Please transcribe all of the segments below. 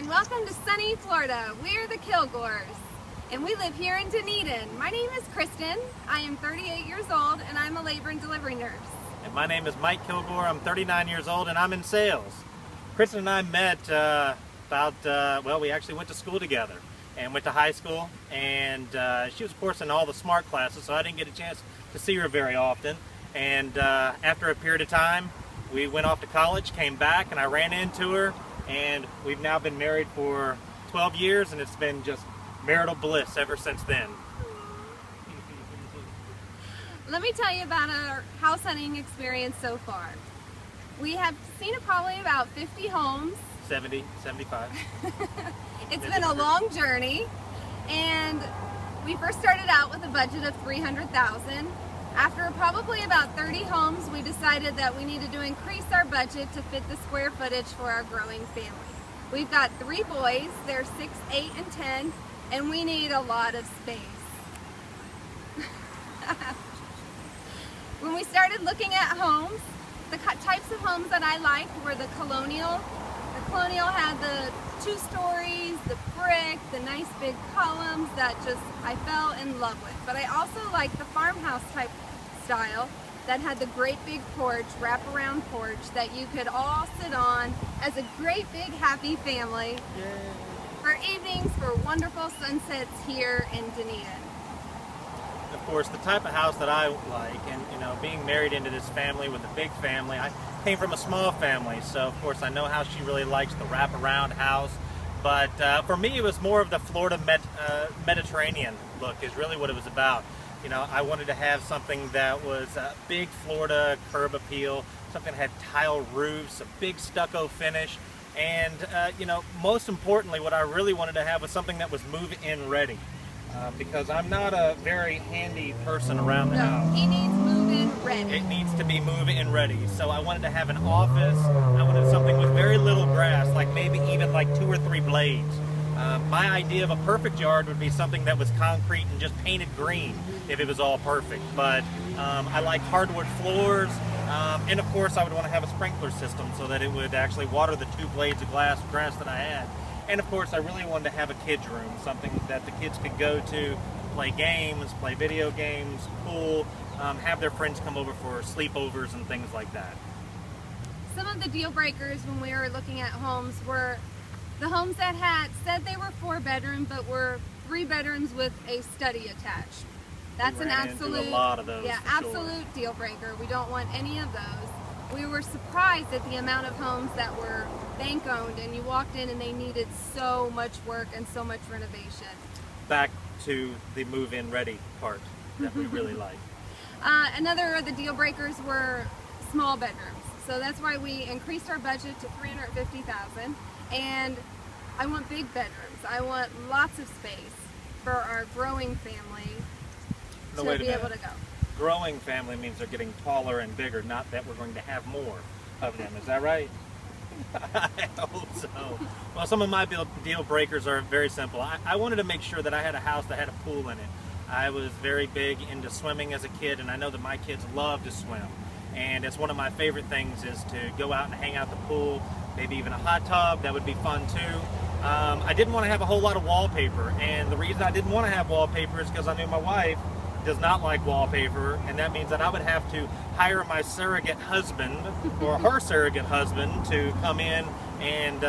welcome to sunny Florida. We're the Kilgores, and we live here in Dunedin. My name is Kristin. I am 38 years old, and I'm a labor and delivery nurse. And my name is Mike Kilgore. I'm 39 years old, and I'm in sales. Kristin and I met we actually went to school together and went to high school, and she was, of course, in all the smart classes, so I didn't get a chance to see her very often. And after a period of time, we went off to college, came back, and I ran into her, and we've now been married for 12 years, and it's been just marital bliss ever since then. Let me tell you about our house hunting experience so far. We have seen probably about 50 homes. 70, 75. It's been a long journey, and we first started out with a budget of $300,000. After probably about 30 homes, we decided that we needed to increase our budget to fit the square footage for our growing family. We've got 3 boys, they're 6, 8, and 10, and we need a lot of space. When we started looking at homes, the types of homes that I liked were the colonial. The colonial had the 2 stories, the brick, the nice big columns that just I fell in love with. But I also liked the farmhouse type style that had the great big porch, wraparound porch that you could all sit on as a great big happy family. Yay. For evenings, for wonderful sunsets here in Dunedin. Of course, the type of house that I like, and being married into this family with a big family, I came from a small family, so of course I know how she really likes the wraparound house. But for me, it was more of the Florida Mediterranean look is really what it was about. I wanted to have something that was a big Florida curb appeal, something that had tile roofs, a big stucco finish, and most importantly, what I really wanted to have was something that was move-in ready. Because I'm not a very handy person around the house. He needs move-in ready. It needs to be move-in ready. So I wanted to have an office. I wanted something with very little grass, like maybe even like 2 or 3 blades. My idea of a perfect yard would be something that was concrete and just painted green if it was all perfect. But I like hardwood floors. And of course I would want to have a sprinkler system so that it would actually water the 2 blades of grass that I had. And of course, I really wanted to have a kids' room, something that the kids could go to, play games, play video games, pool, have their friends come over for sleepovers and things like that. Some of the deal breakers when we were looking at homes were the homes that had said they were 4 bedroom, but were 3 bedrooms with a study attached. That's an absolute, a lot of those, absolute deal breaker. We don't want any of those. We were surprised at the amount of homes that were bank owned, and you walked in and they needed so much work and so much renovation. Back to the move-in ready part that we really like. Another of the deal breakers were small bedrooms. So that's why we increased our budget to $350,000. And I want big bedrooms. I want lots of space for our growing family to be able to go. Growing family means they're getting taller and bigger, not that we're going to have more of them. Is that right? I hope so. Well, some of my deal breakers are very simple. I wanted to make sure that I had a house that had a pool in it. I was very big into swimming as a kid, and I know that my kids love to swim. And it's one of my favorite things is to go out and hang out at the pool, maybe even a hot tub. That would be fun too. I didn't want to have a whole lot of wallpaper, and the reason I didn't want to have wallpaper is because I knew my wife does not like wallpaper, and that means that I would have to hire my surrogate husband or her surrogate husband to come in and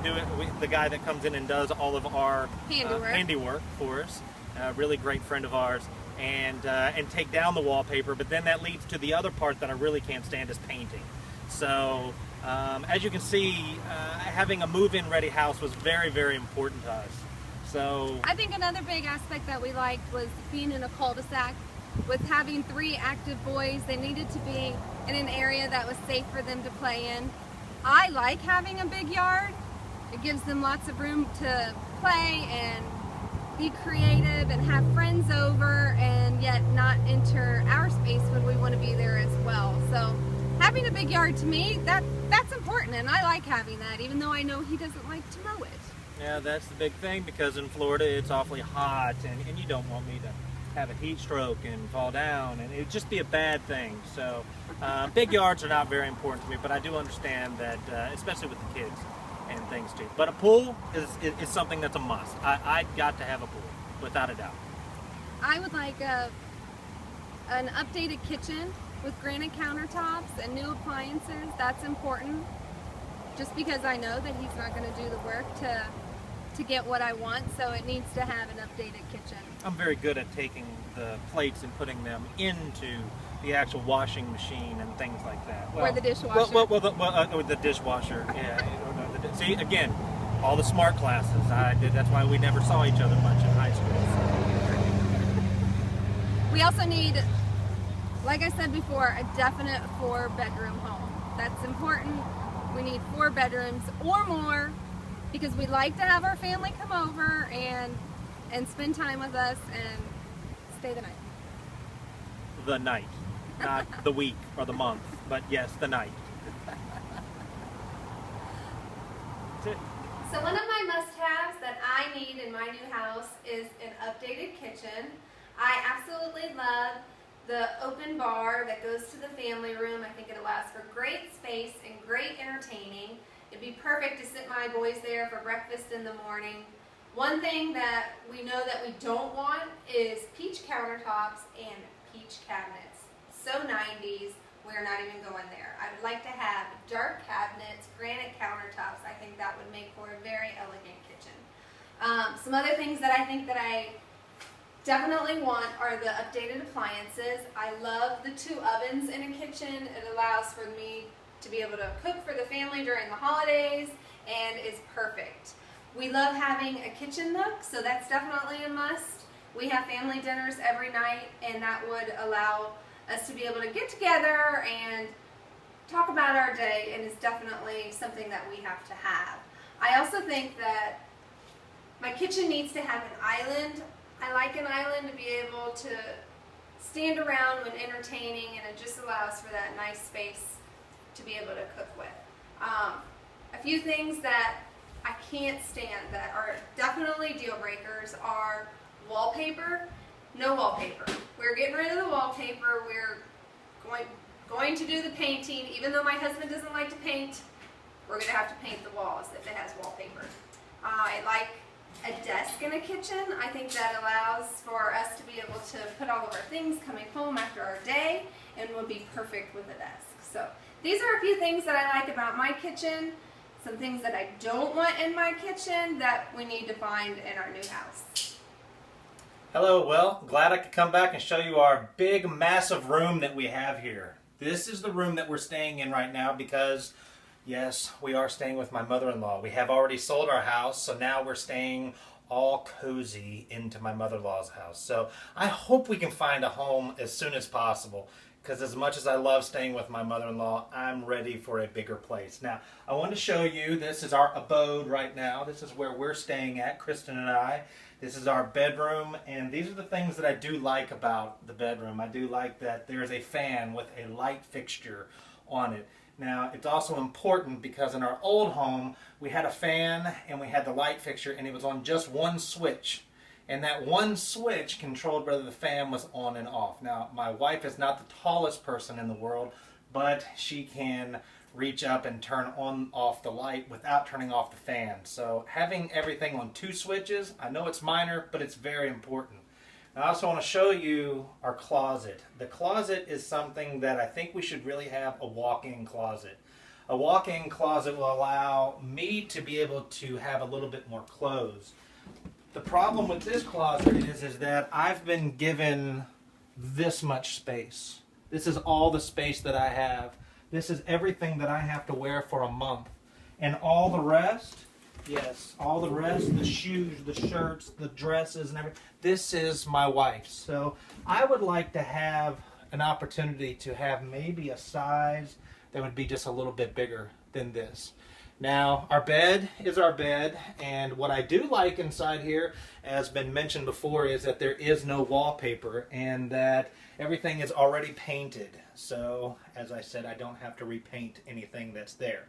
do it. The guy that comes in and does all of our handiwork for us, a really great friend of ours, and take down the wallpaper. But then that leads to the other part that I really can't stand is painting. So as you can see, having a move-in ready house was very, very important to us. So I think another big aspect that we liked was being in a cul-de-sac. With having 3 active boys, they needed to be in an area that was safe for them to play in. I like having a big yard. It gives them lots of room to play and be creative and have friends over, and yet not enter our space when we want to be there as well. So having a big yard, to me, that's important, and I like having that, even though I know he doesn't like to mow it. Yeah, that's the big thing, because in Florida it's awfully hot, and you don't want me to have a heat stroke and fall down, and it'd just be a bad thing. So big yards are not very important to me, but I do understand that, especially with the kids, and things too. But a pool is something that's a must. I got to have a pool, without a doubt. I would like an updated kitchen with granite countertops and new appliances. That's important, just because I know that he's not going to do the work to get what I want, so it needs to have an updated kitchen. I'm very good at taking the plates and putting them into the actual washing machine and things like that. Or the dishwasher. Or the dishwasher. Yeah. See, again, all the smart classes I did. That's why we never saw each other much in high school. We also need, like I said before, a definite 4-bedroom home. That's important. We need 4 bedrooms or more, because we like to have our family come over and spend time with us and stay the night. The night, not the week or the month, but yes, the night. So one of my must-haves that I need in my new house is an updated kitchen. I absolutely love the open bar that goes to the family room. I think it allows for great space and great entertaining. It'd be perfect to sit my boys there for breakfast in the morning. One thing that we know that we don't want is peach countertops and peach cabinets. So 90s, we're not even going there. I would like to have dark cabinets, granite countertops. I think that would make for a very elegant kitchen. Some other things that I think that I definitely want are the updated appliances. I love the 2 ovens in a kitchen. It allows for me to be able to cook for the family during the holidays, and is perfect. We love having a kitchen nook, so that's definitely a must. We have family dinners every night, and that would allow us to be able to get together and talk about our day, and is definitely something that we have to have. I also think that my kitchen needs to have an island. I like an island to be able to stand around when entertaining, and it just allows for that nice space to be able to cook with. A few things that I can't stand that are definitely deal breakers are wallpaper. No wallpaper. We're getting rid of the wallpaper. We're going to do the painting. Even though my husband doesn't like to paint, we're going to have to paint the walls if it has wallpaper. I like a desk in a kitchen. I think that allows for us to be able to put all of our things coming home after our day, and would be perfect with a desk. So these are a few things that I like about my kitchen. Some things that I don't want in my kitchen that we need to find in our new house. Hello, well, glad I could come back and show you our big, massive room that we have here. This is the room that we're staying in right now because, yes, we are staying with my mother-in-law. We have already sold our house, so now we're staying all cozy into my mother-in-law's house. So I hope we can find a home as soon as possible, because as much as I love staying with my mother-in-law, I'm ready for a bigger place. Now, I want to show you, this is our abode right now. This is where we're staying at, Kristin and I. This is our bedroom, and these are the things that I do like about the bedroom. I do like that there's a fan with a light fixture on it. Now, it's also important because in our old home, we had a fan and we had the light fixture, and it was on just one switch. And that one switch controlled whether the fan was on and off. Now, my wife is not the tallest person in the world, but she can reach up and turn on off the light without turning off the fan. So having everything on 2 switches, I know it's minor, but it's very important. I also want to show you our closet. The closet is something that I think we should really have a walk-in closet. A walk-in closet will allow me to be able to have a little bit more clothes. The problem with this closet is that I've been given this much space. This is all the space that I have. This is everything that I have to wear for a month. And all the rest, yes, all the rest, the shoes, the shirts, the dresses, and everything, this is my wife's. So I would like to have an opportunity to have maybe a size that would be just a little bit bigger than this. Now, our bed is our bed, and what I do like inside here, as been mentioned before, is that there is no wallpaper and that everything is already painted. So, as I said, I don't have to repaint anything that's there.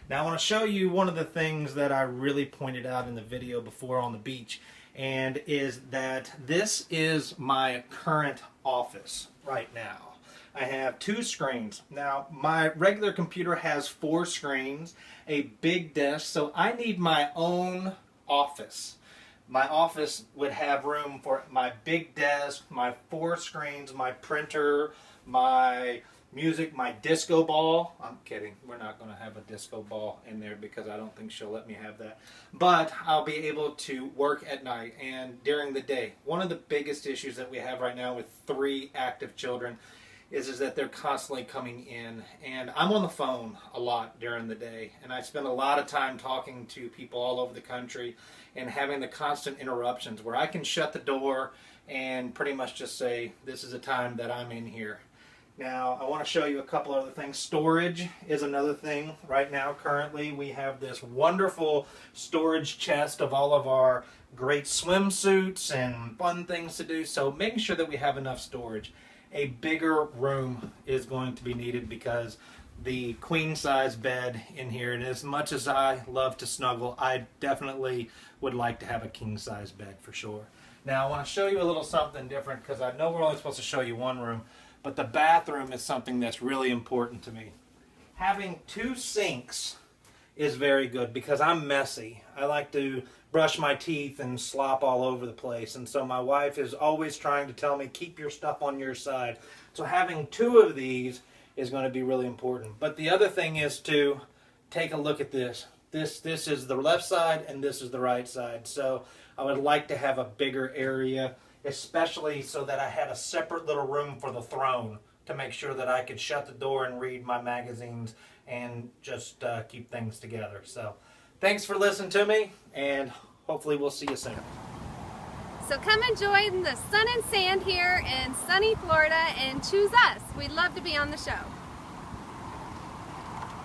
Now, I want to show you one of the things that I really pointed out in the video before on the beach, and is that this is my current office right now. I have 2 screens. Now, my regular computer has 4 screens, a big desk, so I need my own office. My office would have room for my big desk, my 4 screens, my printer, my music, my disco ball. I'm kidding. We're not going to have a disco ball in there because I don't think she'll let me have that. But I'll be able to work at night and during the day. One of the biggest issues that we have right now with 3 active children is that they're constantly coming in. And I'm on the phone a lot during the day. And I spend a lot of time talking to people all over the country and having the constant interruptions where I can shut the door and pretty much just say, this is a time that I'm in here. Now, I want to show you a couple other things. Storage is another thing. Right now, currently, we have this wonderful storage chest of all of our great swimsuits and fun things to do. So making sure that we have enough storage. A bigger room is going to be needed because the queen size bed in here, and as much as I love to snuggle, I definitely would like to have a king size bed for sure. Now, I want to show you a little something different because I know we're only supposed to show you one room. But the bathroom is something that's really important to me. Having 2 sinks is very good because I'm messy. I like to brush my teeth and slop all over the place. And so my wife is always trying to tell me, keep your stuff on your side. So having 2 of these is going to be really important. But the other thing is to take a look at this. This is the left side and this is the right side. So I would like to have a bigger area, especially so that I had a separate little room for the throne to make sure that I could shut the door and read my magazines and just keep things together. So thanks for listening to me, and hopefully we'll see you soon. So come enjoy the sun and sand here in sunny Florida and choose us. We'd love to be on the show.